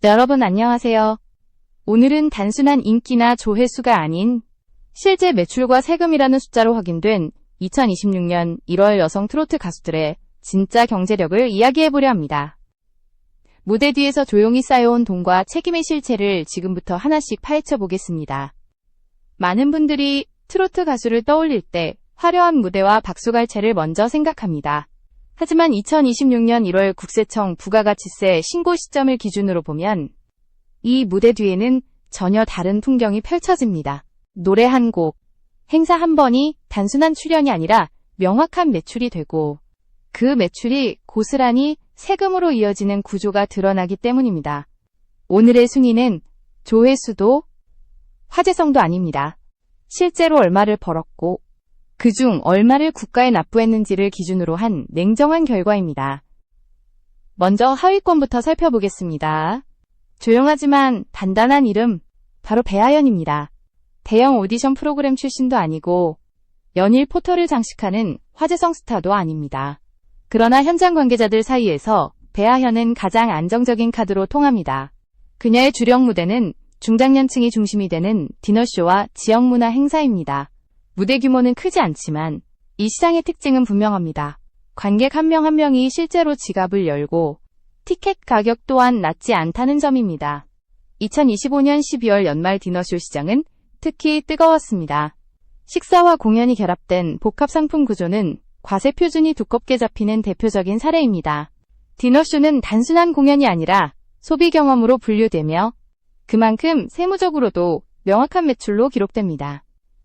여러분 안녕하세요. 오늘은 단순한 인기나 조회수가 아닌 실제 매출과 세금이라는 숫자로 확인된 2026년 1월 여성 트로트 가수들의 진짜 경제력을 이야기해보려 합니다. 무대 뒤에서 조용히 쌓여온 돈과 책임의 실체를 지금부터 하나씩 파헤쳐 보겠습니다. 많은 분들이 트로트 가수를 떠올릴 때 화려한 무대와 박수갈채를 먼저 생각합니다. 하지만 2026년 1월 국세청 부가가치세 신고 시점을 기준으로 보면 이 무대 뒤에는 전혀 다른 풍경이 펼쳐집니다. 노래 한 곡, 행사 한 번이 단순한 출연이 아니라 명확한 매출이 되고 그 매출이 고스란히 세금으로 이어지는 구조가 드러나기 때문입니다. 오늘의 순위는 조회수도 화제성도 아닙니다. 실제로 얼마를 벌었고 그중 얼마를 국가에 납부했는지를 기준으로 한 냉정한 결과입니다. 먼저 하위권부터 살펴보겠습니다. 조용하지만 단단한 이름, 바로 배아연입니다. 대형 오디션 프로그램 출신도 아니고 연일 포털을 장식하는 화제성 스타도 아닙니다. 그러나 현장 관계자들 사이에서 배아연은 가장 안정적인 카드로 통합니다. 그녀의 주력 무대는 중장년층이 중심이 되는 디너쇼와 지역문화 행사입니다. 무대 규모는 크지 않지만 이 시장의 특징은 분명합니다. 관객 한 명 한 명이 실제로 지갑을 열고 티켓 가격 또한 낮지 않다는 점입니다. 2025년 12월 연말 디너쇼 시장은 특히 뜨거웠습니다. 식사와 공연이 결합된 복합 상품 구조는 과세 표준이 두껍게 잡히는 대표적인 사례입니다. 디너쇼는 단순한 공연이 아니라 소비 경험으로 분류되며 그만큼 세무적으로도 명확한 매출로 기록됩니다.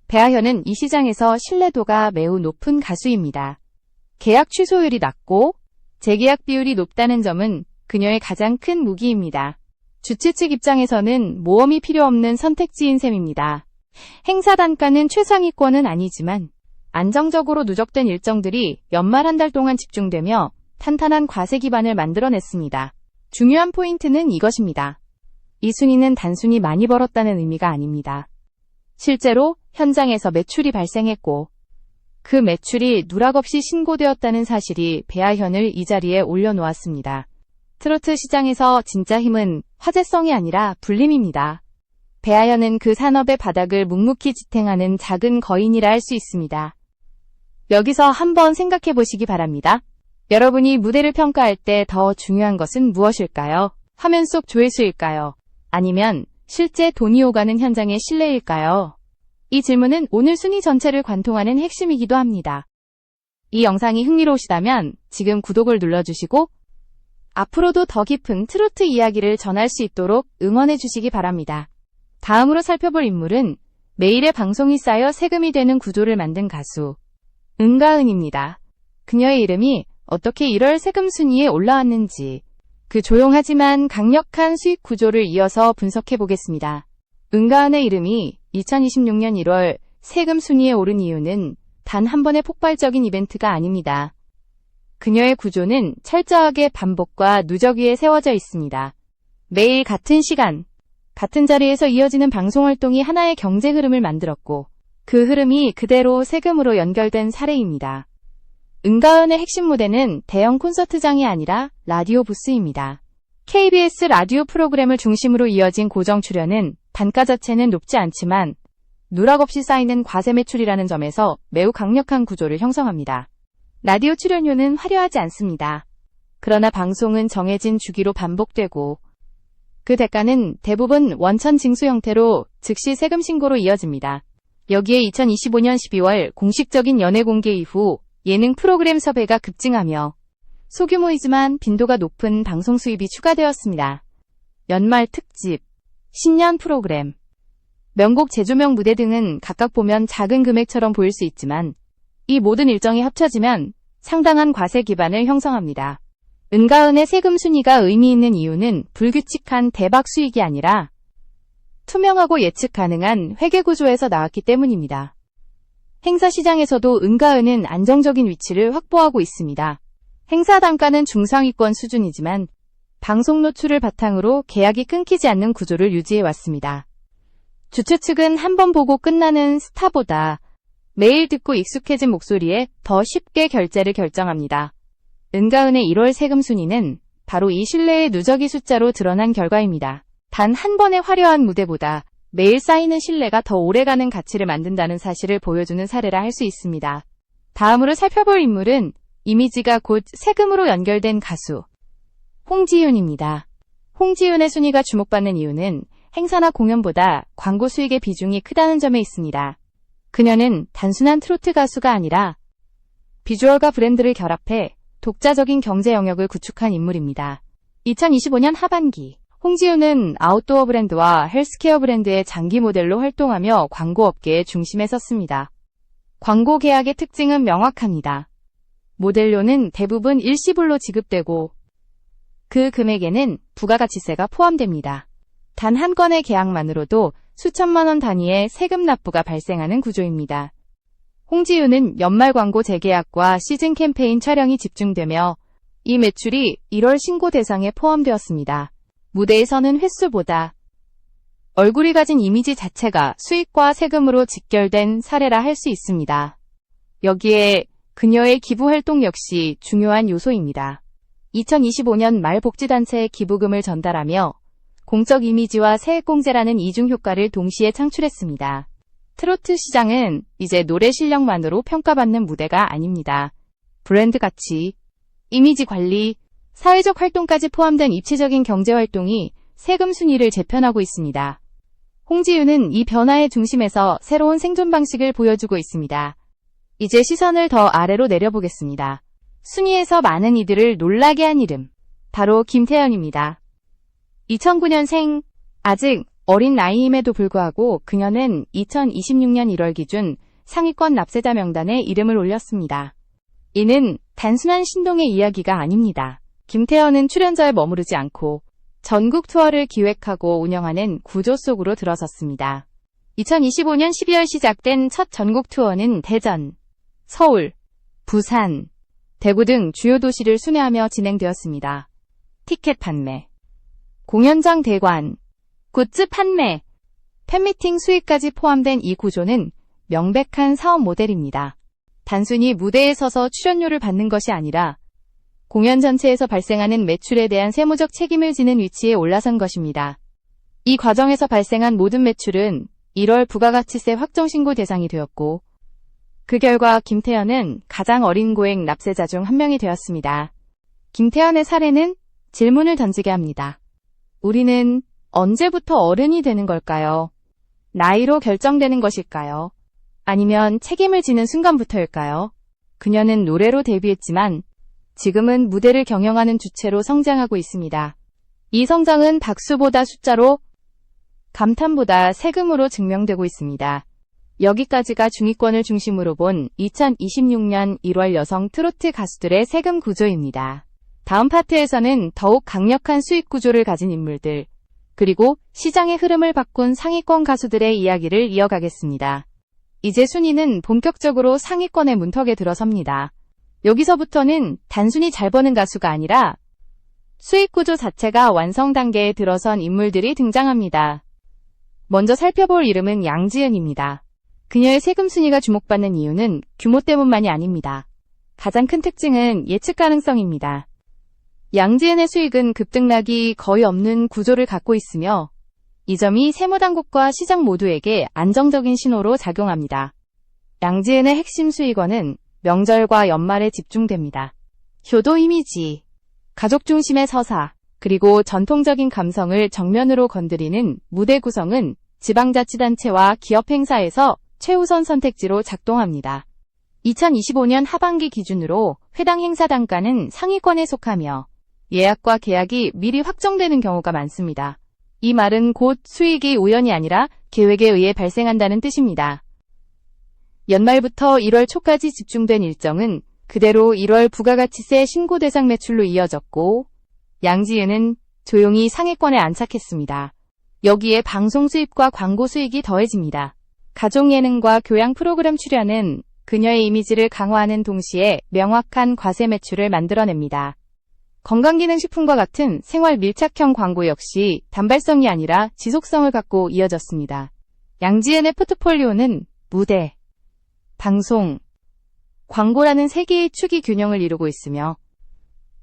배아연은 이 시장에서 신뢰도가 매우 높은 가수입니다. 계약 취소율이 낮고 재계약 비율이 높다는 점은 그녀의 가장 큰 무기입니다. 주최 측 입장에서는 모험이 필요 없는 선택지인 셈입니다. 행사 단가는 최상위권은 아니지만 안정적으로 누적된 일정들이 연말 한 달 동안 집중되며 탄탄한 과세 기반을 만들어냈습니다. 중요한 포인트는 이것입니다. 이 순위는 단순히 많이 벌었다는 의미가 아닙니다. 실제로 현장에서 매출이 발생했고 그 매출이 누락 없이 신고되었다는 사실이 배아연을 이 자리에 올려놓았습니다. 트로트 시장에서 진짜 힘은 화제성이 아니라 불림입니다. 배아연은 그 산업의 바닥을 묵묵히 지탱하는 작은 거인이라 할 수 있습니다. 여기서 한번 생각해 보시기 바랍니다. 여러분이 무대를 평가할 때 더 중요한 것은 무엇일까요? 화면 속 조회수일까요? 아니면 실제 돈이 오가는 현장의 신뢰일까요? 이 질문은 오늘 순위 전체를 관통하는 핵심이기도 합니다. 이 영상이 흥미로우시다면 지금 구독을 눌러주시고 앞으로도 더 깊은 트로트 이야기를 전할 수 있도록 응원해 주시기 바랍니다. 다음으로 살펴볼 인물은 매일의 방송이 쌓여 세금이 되는 구조를 만든 가수 은가은입니다. 그녀의 이름이 어떻게 1월 세금 순위에 올라왔는지 그 조용하지만 강력한 수익 구조를 이어서 분석해 보겠습니다. 은가은의 이름이 2026년 1월 세금 순위에 오른 이유는 단 한 번의 폭발적인 이벤트가 아닙니다. 그녀의 구조는 철저하게 반복과 누적 위에 세워져 있습니다. 매일 같은 시간, 같은 자리에서 이어지는 방송 활동이 하나의 경제 흐름을 만들었고 그 흐름이 그대로 세금으로 연결된 사례입니다. 은가은의 핵심 무대는 대형 콘서트장이 아니라 라디오 부스입니다. KBS 라디오 프로그램을 중심으로 이어진 고정 출연은 단가 자체는 높지 않지만 누락 없이 쌓이는 과세 매출이라는 점에서 매우 강력한 구조를 형성합니다. 라디오 출연료는 화려하지 않습니다. 그러나 방송은 정해진 주기로 반복되고 그 대가는 대부분 원천 징수 형태로 즉시 세금 신고로 이어집니다. 여기에 2025년 12월 공식적인 연예 공개 이후 예능 프로그램 섭외가 급증하며 소규모이지만 빈도가 높은 방송 수입이 추가되었습니다. 연말 특집, 신년 프로그램, 명곡 재조명 무대 등은 각각 보면 작은 금액처럼 보일 수 있지만 이 모든 일정이 합쳐지면 상당한 과세 기반을 형성합니다. 은가은의 세금 순위가 의미 있는 이유는 불규칙한 대박 수익이 아니라 투명하고 예측 가능한 회계 구조에서 나왔기 때문입니다. 행사 시장에서도 은가은은 안정적인 위치를 확보하고 있습니다. 행사 단가는 중상위권 수준이지만 방송 노출을 바탕으로 계약이 끊기지 않는 구조를 유지해 왔습니다. 주최 측은 한 번 보고 끝나는 스타보다 매일 듣고 익숙해진 목소리에 더 쉽게 결제를 결정합니다. 은가은의 1월 세금 순위는 바로 이 신뢰의 누적이 숫자로 드러난 결과입니다. 단 한 번의 화려한 무대보다 매일 쌓이는 신뢰가 더 오래가는 가치를 만든다는 사실을 보여주는 사례라 할 수 있습니다. 다음으로 살펴볼 인물은 이미지가 곧 세금으로 연결된 가수 홍지윤입니다. 홍지윤의 순위가 주목받는 이유는 행사나 공연보다 광고 수익의 비중이 크다는 점에 있습니다. 그녀는 단순한 트로트 가수가 아니라 비주얼과 브랜드를 결합해 독자적인 경제 영역을 구축한 인물입니다. 2025년 하반기 홍지윤은 아웃도어 브랜드와 헬스케어 브랜드의 장기 모델로 활동하며 광고업계의 중심에 섰습니다. 광고 계약의 특징은 명확합니다. 모델료는 대부분 일시불로 지급되고 그 금액에는 부가가치세가 포함됩니다. 단 한 건의 계약만으로도 수천만 원 단위의 세금 납부가 발생하는 구조입니다. 홍지윤은 연말 광고 재계약과 시즌 캠페인 촬영이 집중되며 이 매출이 1월 신고 대상에 포함되었습니다. 무대에 서는 횟수보다 얼굴이 가진 이미지 자체가 수익과 세금으로 직결된 사례라 할 수 있습니다. 여기에 그녀의 기부 활동 역시 중요한 요소입니다. 2025년 말 복지단체에 기부금을 전달하며 공적 이미지와 세액공제라는 이중 효과를 동시에 창출했습니다. 트로트 시장은 이제 노래 실력만으로 평가받는 무대가 아닙니다. 브랜드 가치, 이미지 관리, 사회적 활동까지 포함된 입체적인 경제활동이 세금 순위를 재편하고 있습니다. 홍지윤은 이 변화의 중심에서 새로운 생존 방식을 보여주고 있습니다. 이제 시선을 더 아래로 내려보겠습니다. 순위에서 많은 이들을 놀라게 한 이름, 바로 김태연입니다. 2009년생, 아직 어린 나이임에도 불구하고 그녀는 2026년 1월 기준 상위권 납세자 명단에 이름을 올렸습니다. 이는 단순한 신동의 이야기가 아닙니다. 김태연은 출연자에 머무르지 않고 전국 투어를 기획하고 운영하는 구조 속으로 들어섰습니다. 2025년 12월 시작된 첫 전국 투어는 대전, 서울, 부산, 대구 등 주요 도시를 순회하며 진행되었습니다. 티켓 판매, 공연장 대관, 굿즈 판매, 팬미팅 수익까지 포함된 이 구조는 명백한 사업 모델입니다. 단순히 무대에 서서 출연료를 받는 것이 아니라 공연 전체에서 발생하는 매출에 대한 세무적 책임을 지는 위치에 올라선 것입니다. 이 과정에서 발생한 모든 매출은 1월 부가가치세 확정신고 대상이 되었고 그 결과 김태연은 가장 어린 고액 납세자 중 한 명이 되었습니다. 김태연의 사례는 질문을 던지게 합니다. 우리는 언제부터 어른이 되는 걸까요? 나이로 결정되는 것일까요? 아니면 책임을 지는 순간부터일까요? 그녀는 노래로 데뷔했지만 지금은 무대를 경영하는 주체로 성장하고 있습니다. 이 성장은 박수보다 숫자로, 감탄보다 세금으로 증명되고 있습니다. 여기까지가 중위권을 중심으로 본 2026년 1월 여성 트로트 가수들의 세금 구조입니다. 다음 파트에서는 더욱 강력한 수익 구조를 가진 인물들, 그리고 시장의 흐름을 바꾼 상위권 가수들의 이야기를 이어가겠습니다. 이제 순위는 본격적으로 상위권의 문턱에 들어섭니다. 여기서부터는 단순히 잘 버는 가수가 아니라 수익 구조 자체가 완성 단계에 들어선 인물들이 등장합니다. 먼저 살펴볼 이름은 양지은입니다. 그녀의 세금 순위가 주목받는 이유는 규모 때문만이 아닙니다. 가장 큰 특징은 예측 가능성입니다. 양지은의 수익은 급등락이 거의 없는 구조를 갖고 있으며 이 점이 세무당국과 시장 모두에게 안정적인 신호로 작용합니다. 양지은의 핵심 수익원은 명절과 연말에 집중됩니다. 효도 이미지, 가족 중심의 서사, 그리고 전통적인 감성을 정면으로 건드리는 무대 구성은 지방자치단체와 기업 행사에서 최우선 선택지로 작동합니다. 2025년 하반기 기준으로 회당 행사 단가는 상위권에 속하며 예약과 계약이 미리 확정되는 경우가 많습니다. 이 말은 곧 수익이 우연이 아니라 계획에 의해 발생한다는 뜻입니다. 연말부터 1월 초까지 집중된 일정은 그대로 1월 부가가치세 신고 대상 매출로 이어졌고 양지은은 조용히 상위권에 안착했습니다. 여기에 방송 수입과 광고 수익이 더해집니다. 가족 예능과 교양 프로그램 출연은 그녀의 이미지를 강화하는 동시에 명확한 과세 매출을 만들어냅니다. 건강기능식품과 같은 생활 밀착형 광고 역시 단발성이 아니라 지속성을 갖고 이어졌습니다. 양지은의 포트폴리오는 무대, 방송, 광고라는 세 개의 축이 균형을 이루고 있으며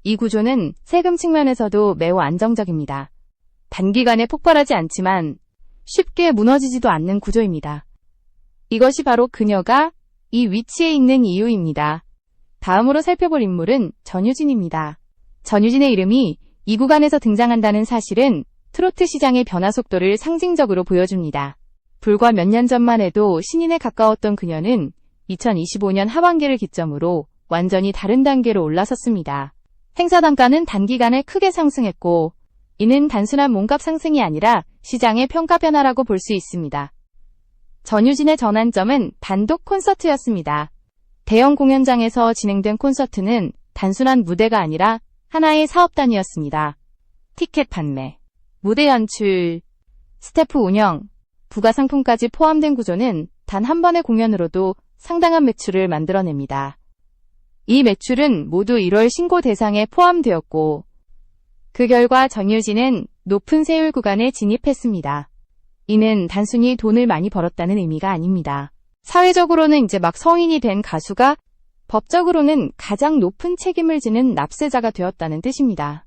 이 구조는 세금 측면에서도 매우 안정적입니다. 단기간에 폭발하지 않지만 쉽게 무너지지도 않는 구조입니다. 이것이 바로 그녀가 이 위치에 있는 이유입니다. 다음으로 살펴볼 인물은 전유진입니다. 전유진의 이름이 이 구간에서 등장한다는 사실은 트로트 시장의 변화 속도를 상징적으로 보여줍니다. 불과 몇 년 전만 해도 신인에 가까웠던 그녀는 2025년 하반기를 기점으로 완전히 다른 단계로 올라섰습니다. 행사 단가는 단기간에 크게 상승했고, 이는 단순한 몸값 상승이 아니라 시장의 평가 변화라고 볼 수 있습니다. 전유진의 전환점은 단독 콘서트였습니다. 대형 공연장에서 진행된 콘서트는 단순한 무대가 아니라 하나의 사업단이었습니다. 티켓 판매, 무대 연출, 스태프 운영, 부가 상품까지 포함된 구조는 단 한 번의 공연으로도 상당한 매출을 만들어냅니다. 이 매출은 모두 1월 신고 대상에 포함되었고, 그 결과 전유진은 높은 세율 구간에 진입했습니다. 이는 단순히 돈을 많이 벌었다는 의미가 아닙니다. 사회적으로는 이제 막 성인이 된 가수가 법적으로는 가장 높은 책임을 지는 납세자가 되었다는 뜻입니다.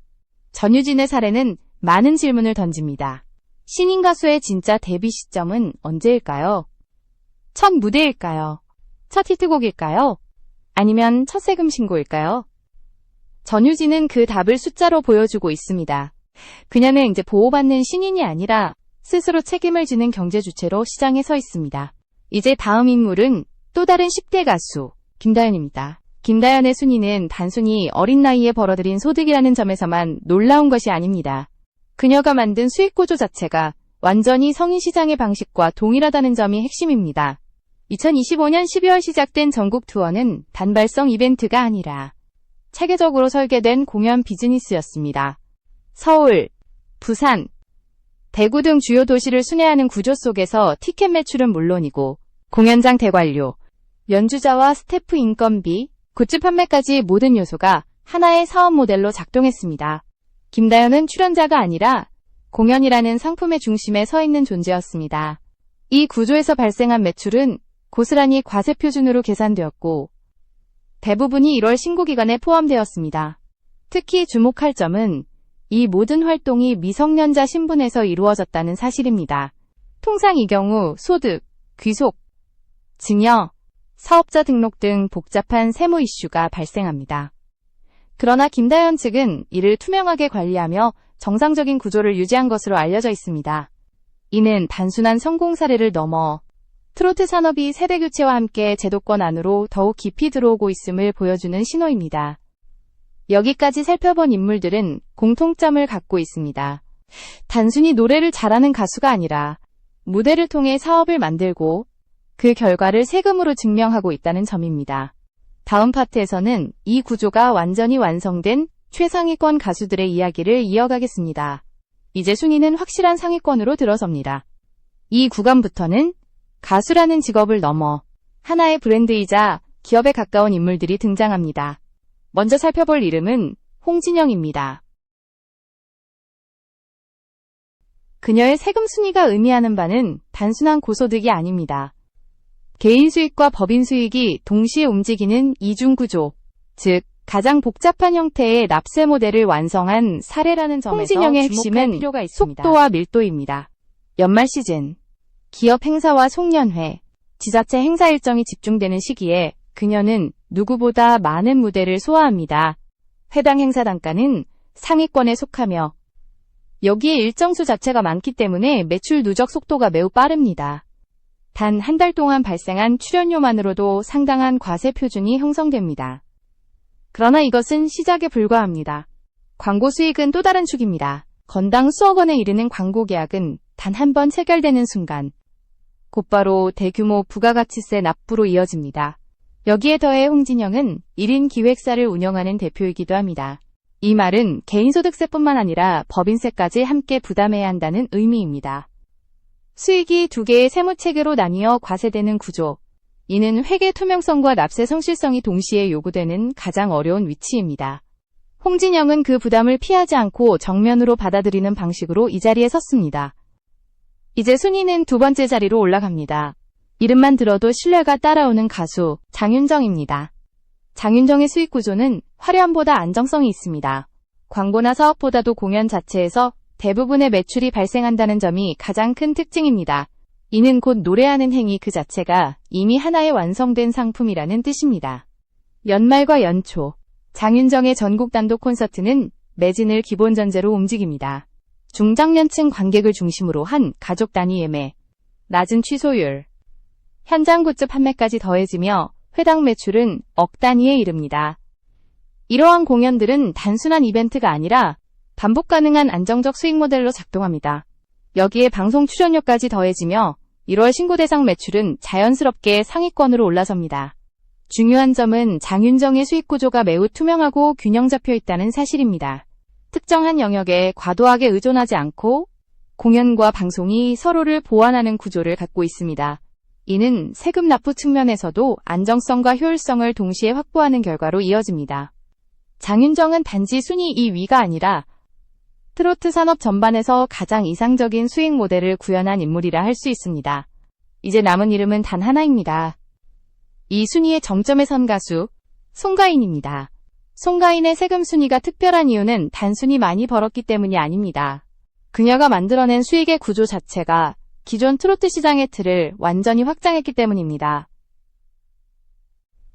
전유진의 사례는 많은 질문을 던집니다. 신인 가수의 진짜 데뷔 시점은 언제일까요? 첫 무대일까요? 첫 히트곡일까요? 아니면 첫 세금 신고일까요? 전유진은 그 답을 숫자로 보여주고 있습니다. 그녀는 이제 보호받는 신인이 아니라 스스로 책임을 지는 경제 주체로 시장에 서 있습니다. 이제 다음 인물은 또 다른 10대 가수 김다연입니다. 김다연의 순위는 단순히 어린 나이에 벌어들인 소득이라는 점에서만 놀라운 것이 아닙니다. 그녀가 만든 수익 구조 자체가 완전히 성인 시장의 방식과 동일하다는 점이 핵심입니다. 2025년 12월 시작된 전국 투어는 단발성 이벤트가 아니라 체계적으로 설계된 공연 비즈니스였습니다. 서울, 부산, 대구 등 주요 도시를 순회하는 구조 속에서 티켓 매출은 물론이고 공연장 대관료, 연주자와 스태프 인건비, 굿즈 판매까지 모든 요소가 하나의 사업 모델로 작동했습니다. 김다연은 출연자가 아니라 공연이라는 상품의 중심에 서 있는 존재였습니다. 이 구조에서 발생한 매출은 고스란히 과세 표준으로 계산되었고 대부분이 1월 신고 기간에 포함되었습니다. 특히 주목할 점은 이 모든 활동이 미성년자 신분에서 이루어졌다는 사실입니다. 통상 이 경우 소득, 귀속, 증여, 사업자 등록 등 복잡한 세무 이슈가 발생합니다. 그러나 김다연 측은 이를 투명하게 관리하며 정상적인 구조를 유지한 것으로 알려져 있습니다. 이는 단순한 성공 사례를 넘어 트로트 산업이 세대 교체와 함께 제도권 안으로 더욱 깊이 들어오고 있음을 보여주는 신호입니다. 여기까지 살펴본 인물들은 공통점을 갖고 있습니다. 단순히 노래를 잘하는 가수가 아니라 무대를 통해 사업을 만들고 그 결과를 세금으로 증명하고 있다는 점입니다. 다음 파트에서는 이 구조가 완전히 완성된 최상위권 가수들의 이야기를 이어가겠습니다. 이제 순위는 확실한 상위권으로 들어섭니다. 이 구간부터는 가수라는 직업을 넘어 하나의 브랜드이자 기업에 가까운 인물들이 등장합니다. 먼저 살펴볼 이름은 홍진영입니다. 그녀의 세금 순위가 의미하는 바는 단순한 고소득이 아닙니다. 개인 수익과 법인 수익이 동시에 움직이는 이중 구조, 즉 가장 복잡한 형태의 납세 모델을 완성한 사례라는 점에서 홍진영의 핵심은 속도와 밀도입니다. 연말 시즌, 기업 행사와 송년회, 지자체 행사 일정이 집중되는 시기에 그녀는 누구보다 많은 무대를 소화합니다. 해당 행사 단가는 상위권에 속하며 여기에 일정 수 자체가 많기 때문에 매출 누적 속도가 매우 빠릅니다. 단 한 달 동안 발생한 출연료만으로도 상당한 과세 표준이 형성됩니다. 그러나 이것은 시작에 불과합니다. 광고 수익은 또 다른 축입니다. 건당 수억 원에 이르는 광고 계약은 단 한 번 체결되는 순간 곧바로 대규모 부가가치세 납부로 이어집니다. 여기에 더해 홍진영은 1인 기획사를 운영하는 대표이기도 합니다. 이 말은 개인소득세뿐만 아니라 법인세까지 함께 부담해야 한다는 의미입니다. 수익이 두 개의 세무체계로 나뉘어 과세되는 구조. 이는 회계 투명성과 납세 성실성이 동시에 요구되는 가장 어려운 위치입니다. 홍진영은 그 부담을 피하지 않고 정면으로 받아들이는 방식으로 이 자리에 섰습니다. 이제 순위는 두 번째 자리로 올라갑니다. 이름만 들어도 신뢰가 따라오는 가수 장윤정입니다. 장윤정의 수익 구조는 화려함보다 안정성이 있습니다. 광고나 사업보다도 공연 자체에서 대부분의 매출이 발생한다는 점이 가장 큰 특징입니다. 이는 곧 노래하는 행위 그 자체가 이미 하나의 완성된 상품이라는 뜻입니다. 연말과 연초, 장윤정의 전국 단독 콘서트는 매진을 기본 전제로 움직입니다. 중장년층 관객을 중심으로 한 가족 단위 예매, 낮은 취소율, 현장 굿즈 판매까지 더해지며 회당 매출은 억 단위에 이릅니다. 이러한 공연들은 단순한 이벤트가 아니라 반복 가능한 안정적 수익 모델로 작동합니다. 여기에 방송 출연료까지 더해지며 1월 신고 대상 매출은 자연스럽게 상위권으로 올라섭니다. 중요한 점은 장윤정의 수익 구조가 매우 투명하고 균형 잡혀 있다는 사실입니다. 특정한 영역에 과도하게 의존하지 않고 공연과 방송이 서로를 보완하는 구조를 갖고 있습니다. 이는 세금 납부 측면에서도 안정성과 효율성을 동시에 확보하는 결과로 이어집니다. 장윤정은 단지 순위 2위가 아니라 트로트 산업 전반에서 가장 이상적인 수익 모델을 구현한 인물이라 할 수 있습니다. 이제 남은 이름은 단 하나입니다. 이 순위의 정점에 선 가수, 송가인입니다. 송가인의 세금 순위가 특별한 이유는 단순히 많이 벌었기 때문이 아닙니다. 그녀가 만들어낸 수익의 구조 자체가 기존 트로트 시장의 틀을 완전히 확장했기 때문입니다.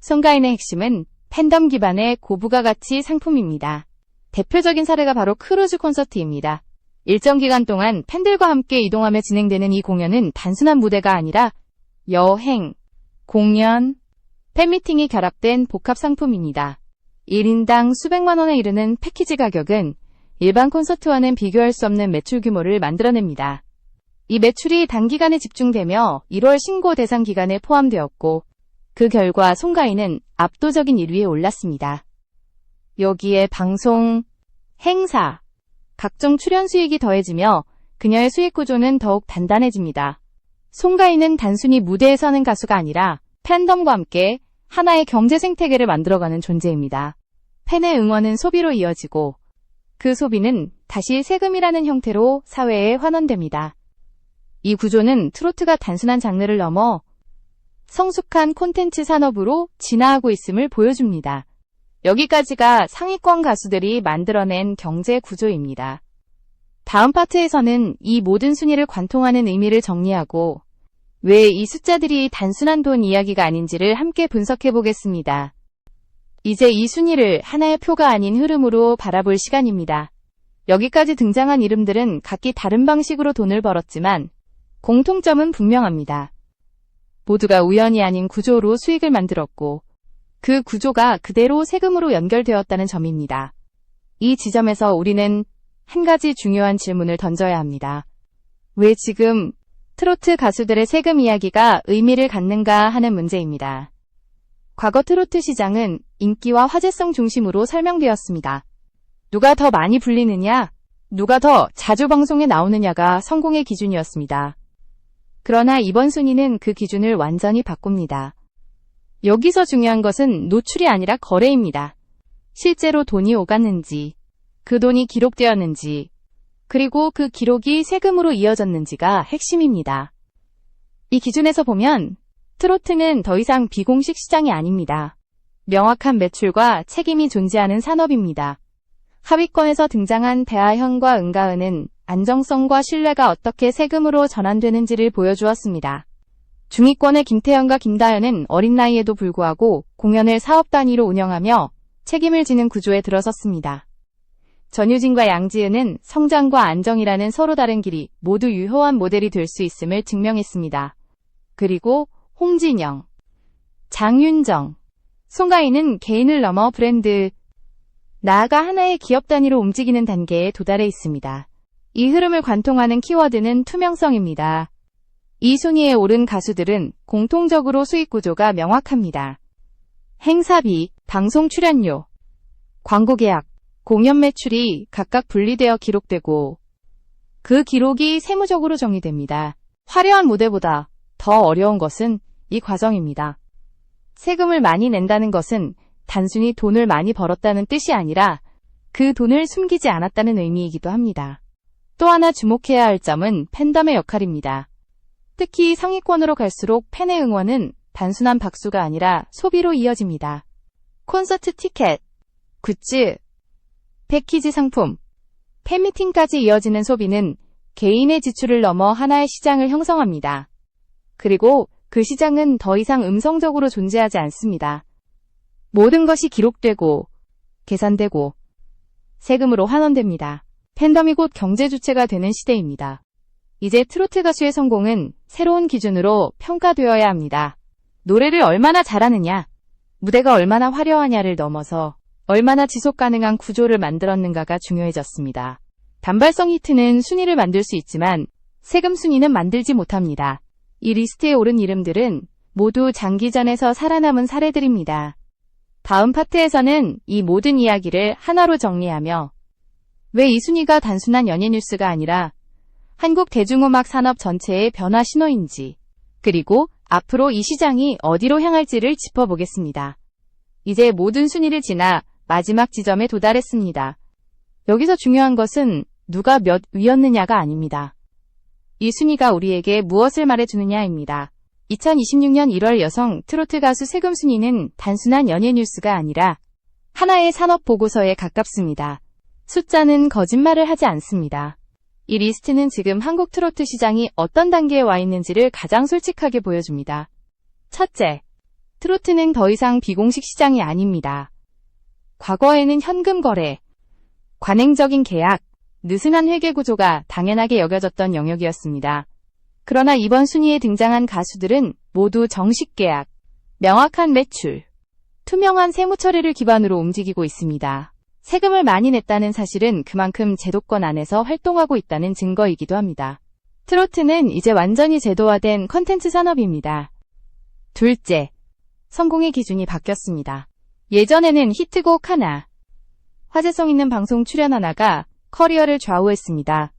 송가인의 핵심은 팬덤 기반의 고부가 가치 상품입니다. 대표적인 사례가 바로 크루즈 콘서트입니다. 일정 기간 동안 팬들과 함께 이동하며 진행되는 이 공연은 단순한 무대가 아니라 여행, 공연, 팬미팅이 결합된 복합 상품입니다. 1인당 수백만 원에 이르는 패키지 가격은 일반 콘서트와는 비교할 수 없는 매출 규모를 만들어냅니다. 이 매출이 단기간에 집중되며 1월 신고 대상 기간에 포함되었고 그 결과 송가인은 압도적인 1위에 올랐습니다. 여기에 방송, 행사, 각종 출연 수익이 더해지며 그녀의 수익 구조는 더욱 단단해집니다. 송가인은 단순히 무대에 서는 가수가 아니라 팬덤과 함께 하나의 경제 생태계를 만들어가는 존재입니다. 팬의 응원은 소비로 이어지고 그 소비는 다시 세금이라는 형태로 사회에 환원됩니다. 이 구조는 트로트가 단순한 장르를 넘어 성숙한 콘텐츠 산업으로 진화하고 있음을 보여줍니다. 여기까지가 상위권 가수들이 만들어낸 경제 구조입니다. 다음 파트에서는 이 모든 순위를 관통하는 의미를 정리하고 왜 이 숫자들이 단순한 돈 이야기가 아닌지를 함께 분석해 보겠습니다. 이제 이 순위를 하나의 표가 아닌 흐름으로 바라볼 시간입니다. 여기까지 등장한 이름들은 각기 다른 방식으로 돈을 벌었지만 공통점은 분명합니다. 모두가 우연이 아닌 구조로 수익을 만들었고 그 구조가 그대로 세금으로 연결되었다는 점입니다. 이 지점에서 우리는 한 가지 중요한 질문을 던져야 합니다. 왜 지금 트로트 가수들의 세금 이야기가 의미를 갖는가 하는 문제입니다. 과거 트로트 시장은 인기와 화제성 중심으로 설명되었습니다. 누가 더 많이 불리느냐, 누가 더 자주 방송에 나오느냐가 성공의 기준이었습니다. 그러나 이번 순위는 그 기준을 완전히 바꿉니다. 여기서 중요한 것은 노출이 아니라 거래입니다. 실제로 돈이 오갔는지, 그 돈이 기록되었는지, 그리고 그 기록이 세금으로 이어졌는지가 핵심입니다. 이 기준에서 보면 트로트는 더 이상 비공식 시장이 아닙니다. 명확한 매출과 책임이 존재하는 산업입니다. 하위권에서 등장한 대하현과 은가은은 안정성과 신뢰가 어떻게 세금으로 전환되는지를 보여주었습니다. 중위권의 김태현과 김다현은 어린 나이에도 불구하고 공연을 사업 단위로 운영하며 책임을 지는 구조에 들어섰습니다. 전유진과 양지은은 성장과 안정이라는 서로 다른 길이 모두 유효한 모델이 될 수 있음을 증명했습니다. 그리고 홍진영, 장윤정, 송가인은 개인을 넘어 브랜드, 나아가 하나의 기업 단위로 움직이는 단계에 도달해 있습니다. 이 흐름을 관통하는 키워드는 투명성입니다. 이 순위에 오른 가수들은 공통적으로 수익 구조가 명확합니다. 행사비, 방송 출연료, 광고 계약, 공연 매출이 각각 분리되어 기록되고 그 기록이 세무적으로 정리됩니다. 화려한 무대보다 더 어려운 것은 이 과정입니다. 세금을 많이 낸다는 것은 단순히 돈을 많이 벌었다는 뜻이 아니라 그 돈을 숨기지 않았다는 의미이기도 합니다. 또 하나 주목해야 할 점은 팬덤의 역할입니다. 특히 상위권으로 갈수록 팬의 응원은 단순한 박수가 아니라 소비로 이어집니다. 콘서트 티켓, 굿즈, 패키지 상품, 팬미팅까지 이어지는 소비는 개인의 지출을 넘어 하나의 시장을 형성합니다. 그리고 그 시장은 더 이상 음성적으로 존재하지 않습니다. 모든 것이 기록되고, 계산되고, 세금으로 환원됩니다. 팬덤이 곧 경제 주체가 되는 시대입니다. 이제 트로트 가수의 성공은 새로운 기준으로 평가되어야 합니다. 노래를 얼마나 잘하느냐, 무대가 얼마나 화려하냐를 넘어서 얼마나 지속 가능한 구조를 만들었는가가 중요해졌습니다. 단발성 히트는 순위를 만들 수 있지만 세금 순위는 만들지 못합니다. 이 리스트에 오른 이름들은 모두 장기전에서 살아남은 사례들입니다. 다음 파트에서는 이 모든 이야기를 하나로 정리하며 왜 이 순위가 단순한 연예 뉴스가 아니라 한국 대중음악 산업 전체의 변화 신호인지, 그리고 앞으로 이 시장이 어디로 향할지를 짚어보겠습니다. 이제 모든 순위를 지나 마지막 지점에 도달했습니다. 여기서 중요한 것은 누가 몇 위였느냐가 아닙니다. 이 순위가 우리에게 무엇을 말해주느냐입니다. 2026년 1월 여성 트로트 가수 세금 순위는 단순한 연예 뉴스가 아니라 하나의 산업 보고서에 가깝습니다. 숫자는 거짓말을 하지 않습니다. 이 리스트는 지금 한국 트로트 시장이 어떤 단계에 와 있는지를 가장 솔직하게 보여줍니다. 첫째, 트로트는 더 이상 비공식 시장이 아닙니다. 과거에는 현금 거래, 관행적인 계약, 느슨한 회계 구조가 당연하게 여겨졌던 영역이었습니다. 그러나 이번 순위에 등장한 가수들은 모두 정식 계약, 명확한 매출, 투명한 세무 처리를 기반으로 움직이고 있습니다. 세금을 많이 냈다는 사실은 그만큼 제도권 안에서 활동하고 있다는 증거이기도 합니다. 트로트는 이제 완전히 제도화된 컨텐츠 산업입니다. 둘째, 성공의 기준이 바뀌었습니다. 예전에는 히트곡 하나, 화제성 있는 방송 출연 하나가 커리어를 좌우했습니다.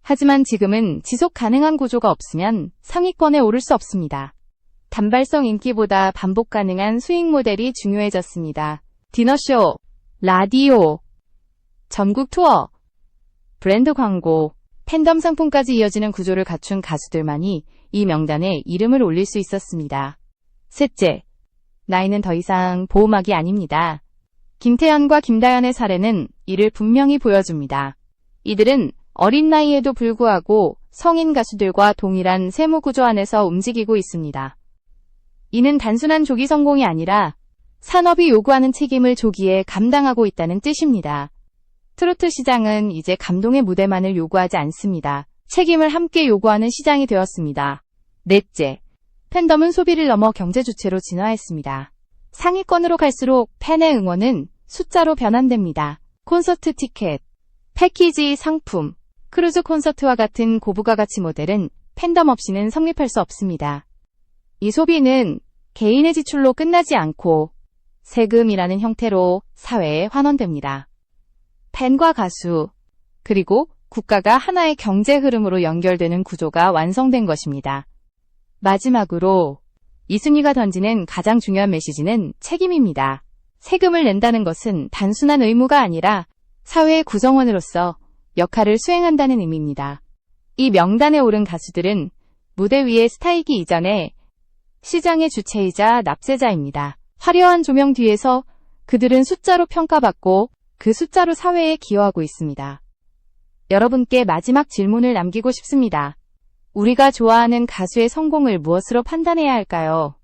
하지만 지금은 지속 가능한 구조가 없으면 상위권에 오를 수 없습니다. 단발성 인기보다 반복 가능한 수익 모델이 중요해졌습니다. 디너쇼, 라디오, 전국 투어, 브랜드 광고, 팬덤 상품까지 이어지는 구조를 갖춘 가수들만이 이 명단에 이름을 올릴 수 있었습니다. 셋째, 나이는 더 이상 보호막이 아닙니다. 김태현과 김다연의 사례는 이를 분명히 보여줍니다. 이들은 어린 나이에도 불구하고 성인 가수들과 동일한 세무 구조 안에서 움직이고 있습니다. 이는 단순한 조기 성공이 아니라 산업이 요구하는 책임을 조기에 감당하고 있다는 뜻입니다. 트로트 시장은 이제 감동의 무대만을 요구하지 않습니다. 책임을 함께 요구하는 시장이 되었습니다. 넷째, 팬덤은 소비를 넘어 경제 주체로 진화했습니다. 상위권으로 갈수록 팬의 응원은 숫자로 변환됩니다. 콘서트 티켓, 패키지 상품, 크루즈 콘서트와 같은 고부가 가치 모델은 팬덤 없이는 성립할 수 없습니다. 이 소비는 개인의 지출로 끝나지 않고 세금이라는 형태로 사회에 환원됩니다. 팬과 가수, 그리고 국가가 하나의 경제 흐름으로 연결되는 구조가 완성된 것입니다. 마지막으로 이 순위가 던지는 가장 중요한 메시지는 책임입니다. 세금을 낸다는 것은 단순한 의무가 아니라 사회의 구성원으로서 역할을 수행한다는 의미입니다. 이 명단에 오른 가수들은 무대 위의 스타이기 이전에 시장의 주체이자 납세자입니다. 화려한 조명 뒤에서 그들은 숫자로 평가받고 그 숫자로 사회에 기여하고 있습니다. 여러분께 마지막 질문을 남기고 싶습니다. 우리가 좋아하는 가수의 성공을 무엇으로 판단해야 할까요?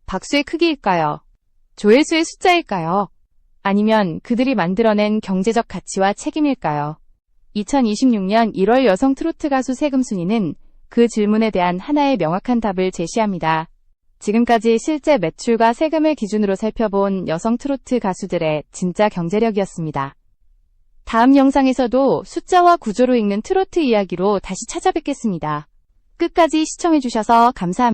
박수의 크기일까요? 조회수의 숫자일까요? 아니면 그들이 만들어낸 경제적 가치와 책임일까요? 2026년 1월 여성 트로트 가수 세금 순위는 그 질문에 대한 하나의 명확한 답을 제시합니다. 지금까지 실제 매출과 세금을 기준으로 살펴본 여성 트로트 가수들의 진짜 경제력이었습니다. 다음 영상에서도 숫자와 구조로 읽는 트로트 이야기로 다시 찾아뵙겠습니다. 끝까지 시청해주셔서 감사합니다.